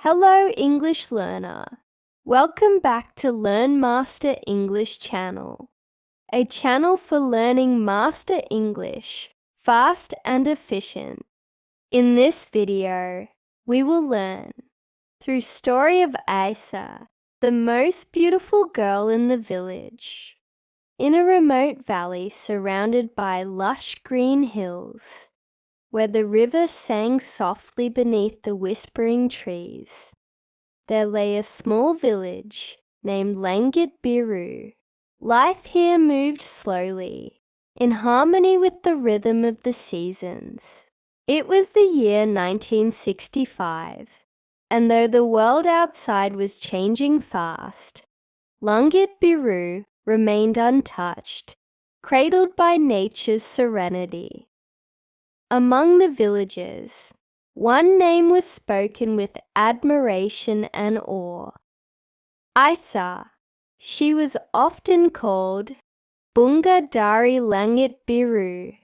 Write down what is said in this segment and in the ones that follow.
Hello English learner. Welcome back to Learn Master English channel, a channel for learning Master English fast and efficient. In this video, we will learn through story of Aysah, the most beautiful girl in the village. In a remote valley surrounded by lush green hills, where the river sang softly beneath the whispering trees, there lay a small village named Langit Biru. Life here moved slowly, in harmony with the rhythm of the seasons. It was the year 1965, and though the world outside was changing fast, Langit Biru remained untouched, cradled by nature's serenity. Among the villagers, one name was spoken with admiration and awe. Aysah. She was often called Bunga Dari Langit Biru,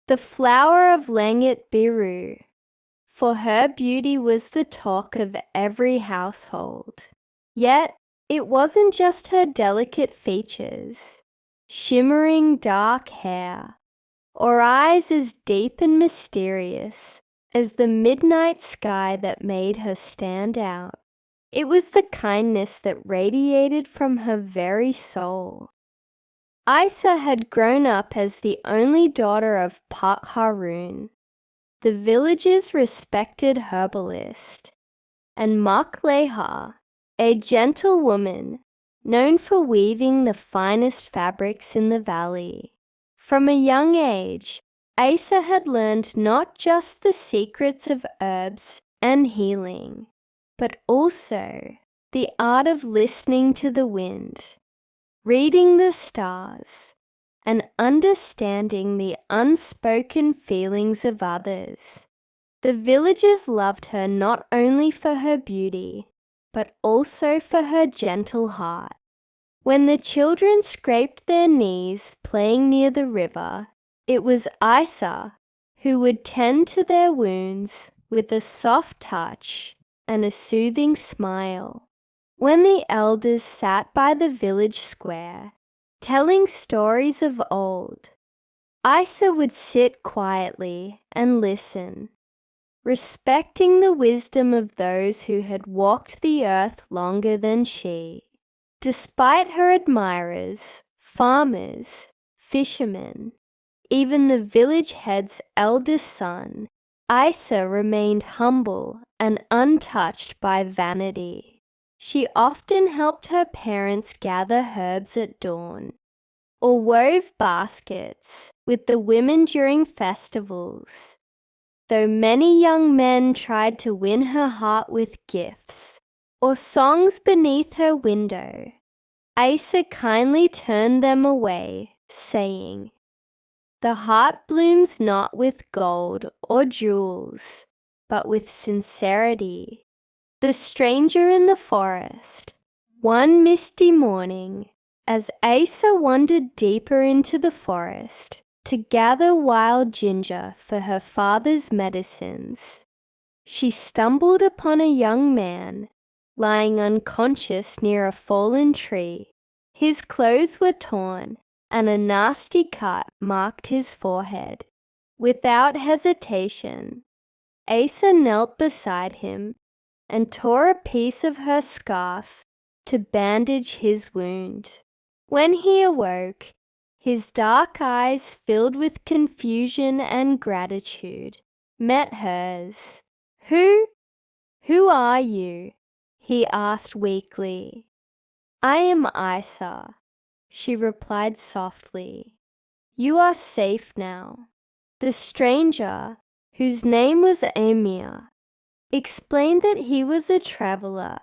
the flower of Langit Biru, for her beauty was the talk of every household. Yet, it wasn't just her delicate features, shimmering dark hair, or eyes as deep and mysterious as the midnight sky that made her stand out. It was the kindness that radiated from her very soul. Aysah had grown up as the only daughter of Pak Harun, the village's respected herbalist, and Mak Leha, a gentle woman known for weaving the finest fabrics in the valley. From a young age, Aysah had learned not just the secrets of herbs and healing, but also the art of listening to the wind, reading the stars, and understanding the unspoken feelings of others. The villagers loved her not only for her beauty, but also for her gentle heart. When the children scraped their knees playing near the river, it was Aysah who would tend to their wounds with a soft touch and a soothing smile. When the elders sat by the village square, telling stories of old, Aysah would sit quietly and listen, respecting the wisdom of those who had walked the earth longer than she. Despite her admirers, farmers, fishermen, even the village head's eldest son, Aysah remained humble and untouched by vanity. She often helped her parents gather herbs at dawn, or wove baskets with the women during festivals. Though many young men tried to win her heart with gifts, or songs beneath her window, Aysah kindly turned them away, saying, "The heart blooms not with gold or jewels, but with sincerity." The stranger in the forest. One misty morning, as Aysah wandered deeper into the forest to gather wild ginger for her father's medicines, she stumbled upon a young man lying unconscious near a fallen tree. His clothes were torn, and a nasty cut marked his forehead. Without hesitation, Aysah knelt beside him and tore a piece of her scarf to bandage his wound. When he awoke, his dark eyes filled with confusion and gratitude met hers. Who are you?" he asked weakly. "I am Aysah," she replied softly. "You are safe now." The stranger, whose name was Amir, explained that he was a traveler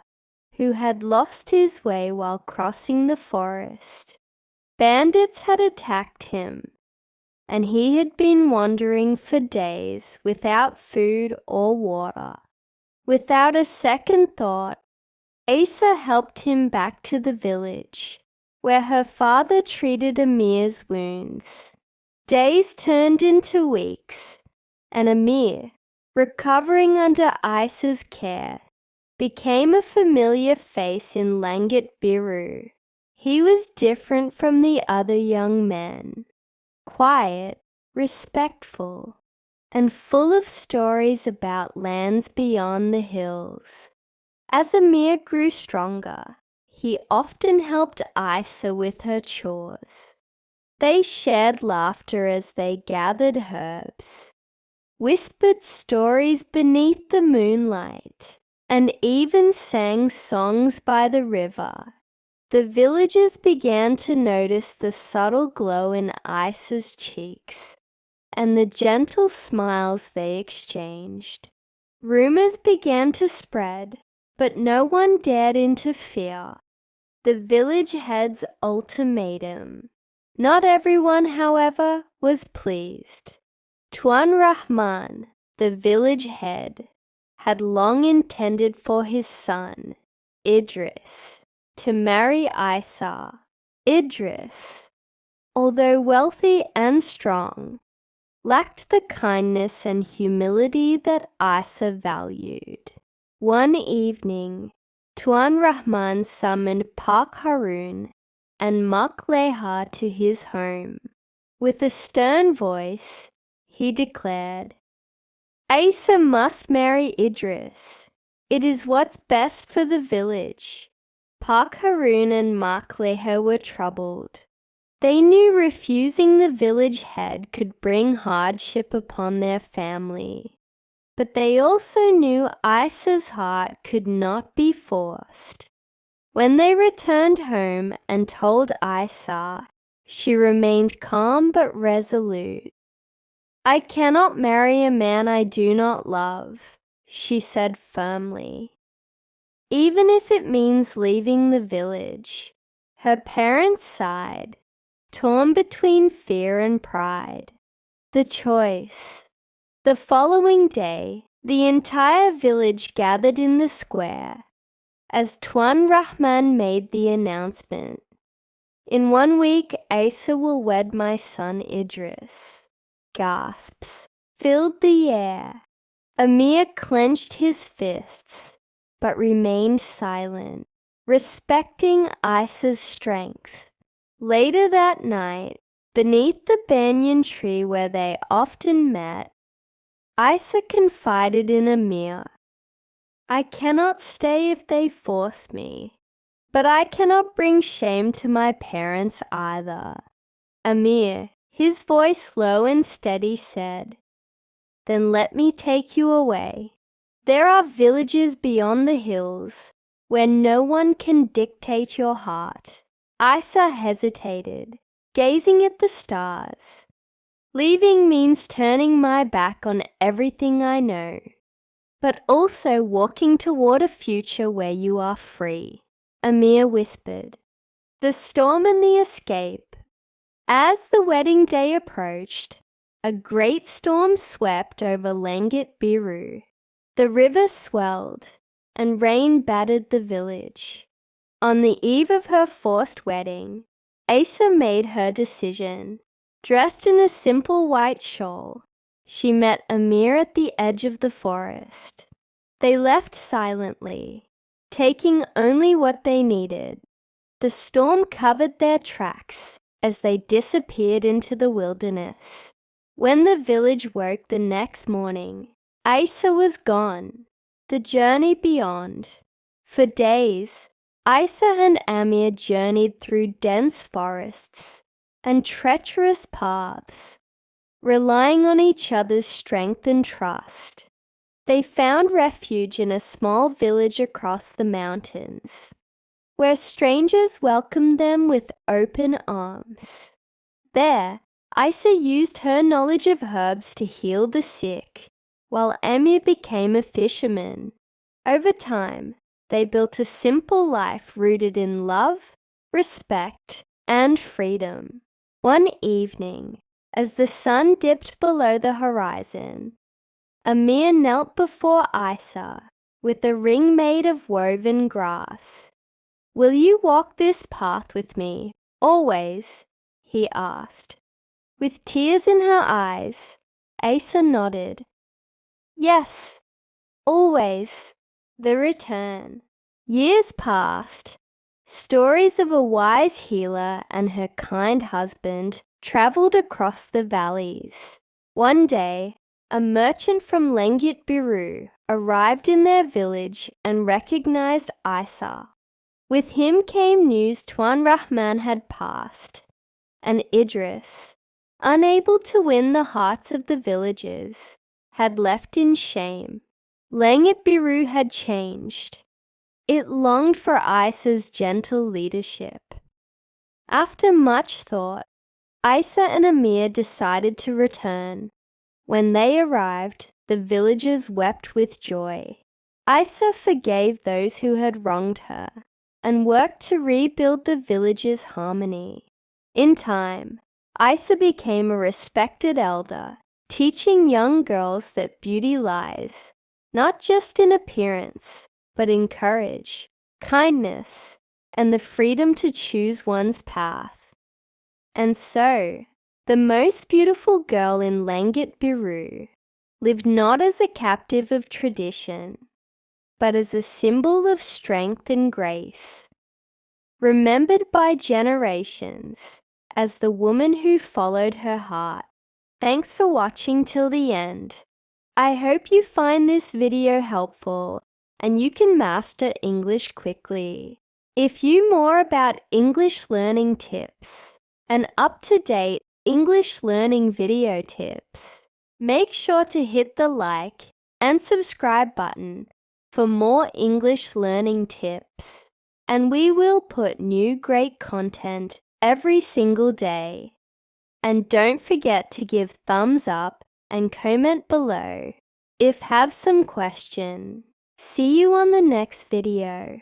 who had lost his way while crossing the forest. Bandits had attacked him, and he had been wandering for days without food or water. Without a second thought, Aysah helped him back to the village, where her father treated Amir's wounds. Days turned into weeks, and Amir, recovering under Aysah's care, became a familiar face in Langat Biru. He was different from the other young men, quiet, respectful, and full of stories about lands beyond the hills. As Amir grew stronger, he often helped Aysah with her chores. They shared laughter as they gathered herbs, whispered stories beneath the moonlight, and even sang songs by the river. The villagers began to notice the subtle glow in Aysah's cheeks and the gentle smiles they exchanged. Rumors began to spread, but no one dared interfere. The village head's ultimatum. Not everyone, however, was pleased. Tuan Rahman, the village head, had long intended for his son, Idris, to marry Aysah. Idris, although wealthy and strong, lacked the kindness and humility that Aysah valued. One evening, Tuan Rahman summoned Pak Harun and Mak Leha to his home. With a stern voice, he declared, "Aysah must marry Idris. It is what's best for the village." Pak Harun and Mak Leha were troubled. They knew refusing the village head could bring hardship upon their family. But they also knew Aysah's heart could not be forced. When they returned home and told Aysah, she remained calm but resolute. "I cannot marry a man I do not love," she said firmly. Even if it means leaving the village. Her parents sighed, torn between fear and pride. The choice. The following day, the entire village gathered in the square as Tuan Rahman made the announcement. "In 1 week, Aysah will wed my son Idris." Gasps filled the air. Amir clenched his fists, but remained silent, respecting Aysah's strength. Later that night, beneath the banyan tree where they often met, Aysah confided in Amir, "I cannot stay if they force me, but I cannot bring shame to my parents either." Amir, his voice low and steady, said, "Then let me take you away. There are villages beyond the hills where no one can dictate your heart." Aysah hesitated, gazing at the stars. "Leaving means turning my back on everything I know, but also walking toward a future where you are free," Amir whispered. The storm and the escape. As the wedding day approached, a great storm swept over Langat Biru. The river swelled, and rain battered the village. On the eve of her forced wedding, Aysah made her decision. Dressed in a simple white shawl, she met Amir at the edge of the forest. They left silently, taking only what they needed. The storm covered their tracks as they disappeared into the wilderness. When the village woke the next morning, Aysah was gone. The journey beyond. For days, Aysah and Amir journeyed through dense forests and treacherous paths, relying on each other's strength and trust. They found refuge in a small village across the mountains, where strangers welcomed them with open arms. There, Aysah used her knowledge of herbs to heal the sick, while Amir became a fisherman. Over time, they built a simple life rooted in love, respect, and freedom. One evening, as the sun dipped below the horizon, Amir knelt before Aysah with a ring made of woven grass. "Will you walk this path with me, always?" he asked. With tears in her eyes, Aysah nodded. "Yes, always." The return. Years passed. Stories of a wise healer and her kind husband traveled across the valleys. One day, a merchant from Lenggit Biru arrived in their village and recognized Aysah. With him came news Tuan Rahman had passed, and Idris, unable to win the hearts of the villagers, had left in shame. Lenggit Biru had changed. It longed for Aysah's gentle leadership. After much thought, Aysah and Amir decided to return. When they arrived, the villagers wept with joy. Aysah forgave those who had wronged her and worked to rebuild the village's harmony. In time, Aysah became a respected elder, teaching young girls that beauty lies not just in appearance, but in courage, kindness, and the freedom to choose one's path. And so, the most beautiful girl in Lenggit Biru lived not as a captive of tradition, but as a symbol of strength and grace, remembered by generations as the woman who followed her heart. Thanks for watching till the end. I hope you find this video helpful and you can master English quickly. If you more about English learning tips and up-to-date English learning video tips, make sure to hit the like and subscribe button for more English learning tips. And we will put new great content every single day. And don't forget to give thumbs up and comment below if have some question. See you on the next video.